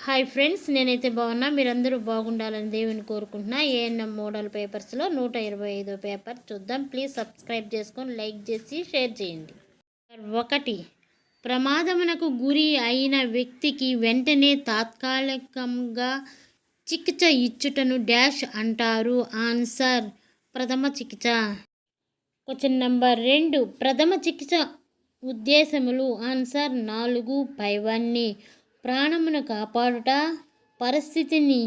Hi friends, నేనైతే బాగున్నా. మీరందరూ బాగుండాలని దేవుని కోరుకుంటున్నా. ఏఎన్ఎం మోడల్ పేపర్స్లో 125వ పేపర్ చూద్దాం. ప్లీజ్ సబ్స్క్రైబ్ చేసుకొని లైక్ చేసి షేర్ చేయండి. 1. ప్రమాదమునకు గురి అయిన వ్యక్తికి వెంటనే తాత్కాలికంగా చికిత్స ఇచ్చుటను డాష్ అంటారు. ఆన్సర్ ప్రథమ చికిత్స. Question number 2. ప్రథమ చికిత్స ఉద్దేశములు. ఆన్సర్ 4 పైవన్నీ. ప్రాణమును కాపాడుట, పరిస్థితిని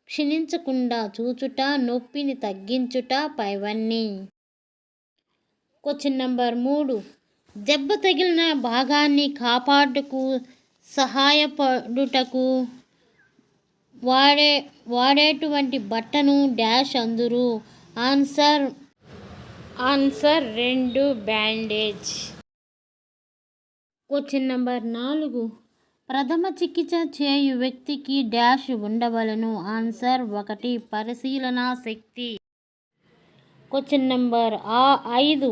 క్షీణించకుండా చూచుట, నొప్పిని తగ్గించుట పైవన్నీ. Question number 3. దెబ్బ తగిలిన భాగాన్ని కాపాడుటకు సహాయపడుటకు వాడేటువంటి బట్టను డాష్ అందురు. Answer 2 bandage. Question number 4. ప్రథమ చికిత్స చేయు వ్యక్తికి డాష్ ఉండవలను. ఆన్సర్ 1 పరిశీలనా శక్తి. Question number 5.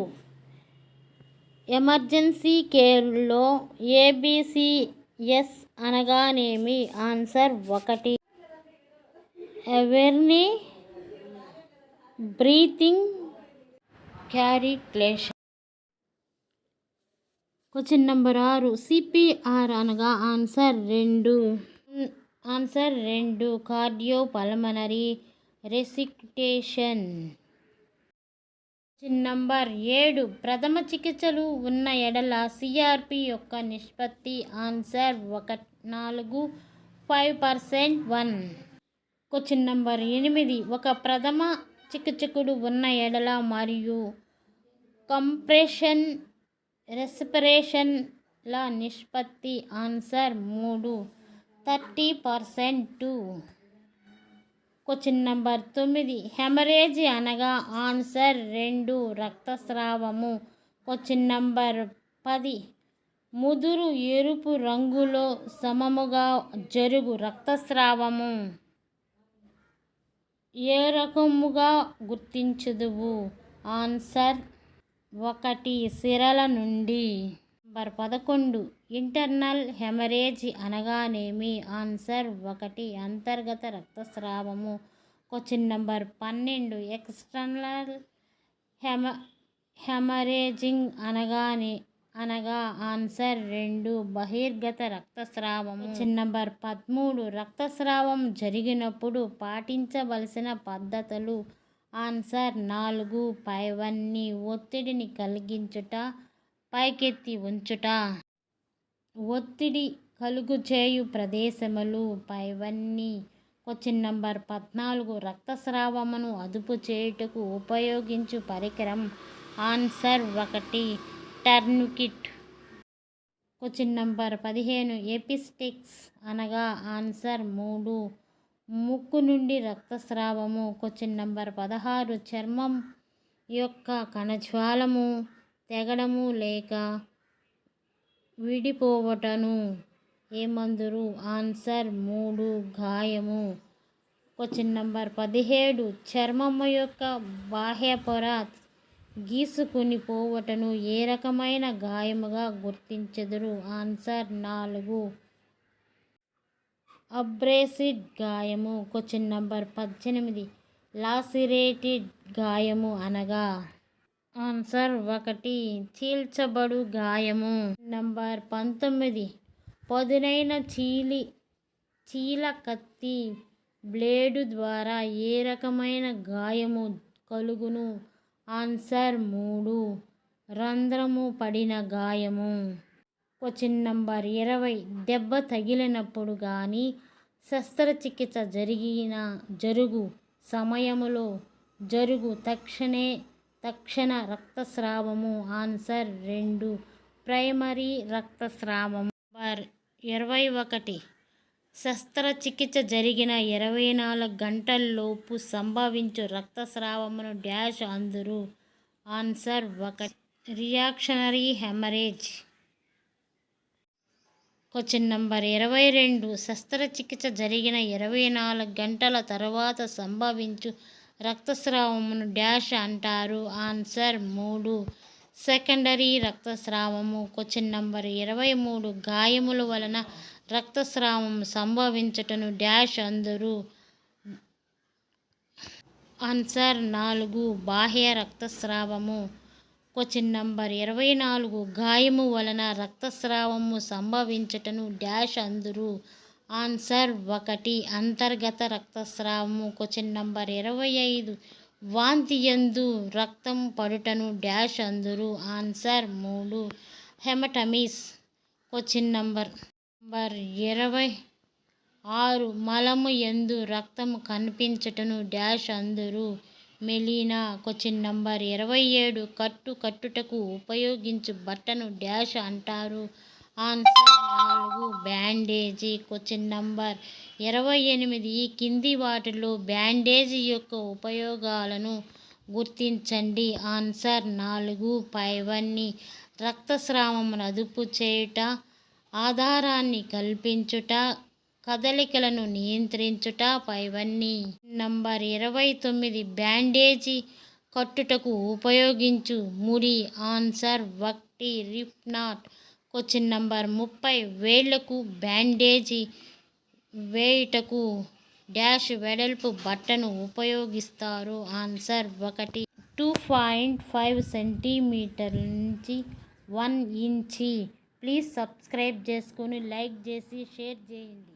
ఎమర్జెన్సీ కేర్లో ABCS అనగానేమి. Answer 1 awareness, breathing, circulation. Question number 6. CPR అనగా. Answer 2 cardio pulmonary resuscitation. Question number 7. ప్రథమ చికిత్సలు ఉన్న ఎడల CRP యొక్క నిష్పత్తి. ఆన్సర్ 4 5% 1. Question number 8. ఒక ప్రథమ చికిత్సకుడు ఉన్న ఎడల మరియు కంప్రెషన్ రెస్పిరేషన్ ల నిష్పత్తి. ఆన్సర్ 3 30% 2. Question number 9. హెమరేజ్ అనగా. ఆన్సర్ 2 రక్తస్రావము. Question number 10. ముదురు ఎరుపు రంగులో సమముగా జరుగు రక్తస్రావము ఏ రకముగా గుర్తించుదువు. ఆన్సర్ 1 సిరల నుండి. నెంబర్ 11. ఇంటర్నల్ హెమరేజ్ అనగానేమి. ఆన్సర్ 1 అంతర్గత రక్తస్రావము. Question number 12. ఎక్స్టర్నల్ హెమరేజింగ్ అనగా. ఆన్సర్ 2 బహిర్గత రక్తస్రావము. Question number 13. రక్తస్రావం జరిగినప్పుడు పాటించవలసిన పద్ధతులు. ఆన్సర్ 4 పైవన్నీ. ఒత్తిడిని కలిగించుట, పైకెత్తి ఉంచుట. ఒత్తిడి కలుగు చేయు ప్రదేశములు పైవన్నీ. Question number 14. రక్తస్రావమును అదుపు చేయుటకు ఉపయోగించు పరికరం. Answer 1 tourniquet. Question number 15. ఎపిస్టెక్స్ అనగా. ఆన్సర్ 3 ముక్కు నుండి రక్తస్రావము. Question number 16. చర్మం యొక్క కణజాలము తెగడము లేక విడిపోవటను ఏమందురు. ఆన్సర్ 3 గాయము. Question number 17. చర్మము యొక్క బాహ్య పొర గీసుకుని పోవటను ఏ రకమైన గాయముగా గుర్తించెదరు. ఆన్సర్ 4 అబ్రేసిడ్ గాయము. Question number 18. లాసిరేటెడ్ గాయము అనగా. ఆన్సర్ 1 చీల్చబడు గాయము. నెంబర్ 19. పదునైన చీల కత్తి బ్లేడు ద్వారా ఏ రకమైన గాయము కలుగును. ఆన్సర్ 3 రంధ్రము పడిన గాయము. Question number 20. దెబ్బ తగిలినప్పుడు కానీ శస్త్రచికిత్స జరుగు సమయములో జరుగు తక్షణ రక్తస్రావము. ఆన్సర్ 2 ప్రైమరీ రక్తస్రావము. నెంబర్ 21. శస్త్రచికిత్స జరిగిన 24 గంటల్లోపు సంభవించు రక్తస్రావమును డాష్ అందురు. Answer 1 reactionary haemorrhage. Question number 22. శస్త్రచికిత్స జరిగిన 24 గంటల తరువాత సంభవించు రక్తస్రావమును డాష్ అంటారు. ఆన్సర్ 3 సెకండరీ రక్తస్రావము. Question number 23. గాయముల వలన రక్తస్రావం సంభవించటను డాష్ అందరూ. ఆన్సర్ 4 బాహ్య రక్తస్రావము. క్వశ్చన్ నంబర్ 24 గాయము వలన రక్తస్రావము సంభవించటను డాష్ అందరూ. ఆన్సర్ 1 అంతర్గత రక్తస్రావము. క్వశ్చన్ నంబర్ 25 వాంతి యందు రక్తం పడుటను డాష్ అందరూ. ఆన్సర్ 3 హెమటమిస్. క్వశ్చన్ నంబర్ 26 మలము యందు రక్తము కనిపించటను డాష్ అందరూ. మెలీనా. క్వశ్చన్ నంబర్ 27 కట్టుటకు ఉపయోగించు బట్టను డాష్ అంటారు. ఆన్సర్ 4 బ్యాండేజీ. క్వశ్చన్ నంబర్ 28 ఈ కింది వాటిలో బ్యాండేజీ యొక్క ఉపయోగాలను గుర్తించండి. ఆన్సర్ 4 పైవన్నీ రక్తస్రావమును అదుపు చేయుట, ఆధారాన్ని కల్పించుట, కదలికలను నియంత్రించుట పైవన్నీ. నంబర్ 29 బ్యాండేజీ కట్టుటకు ఉపయోగించు ముడి. ఆన్సర్ 1 రిప్నాట్. క్వశ్చన్ నంబర్ 30 వేళ్లకు బ్యాండేజీ వేయుటకు డాష్ వెడల్పు బట్టను ఉపయోగిస్తారు. ఆన్సర్ 1 2.5 సెంటీమీటర్ల నుంచి 1 ఇంచి. ప్లీజ్ సబ్స్క్రైబ్ చేసుకొని లైక్ చేసి షేర్ చేయండి.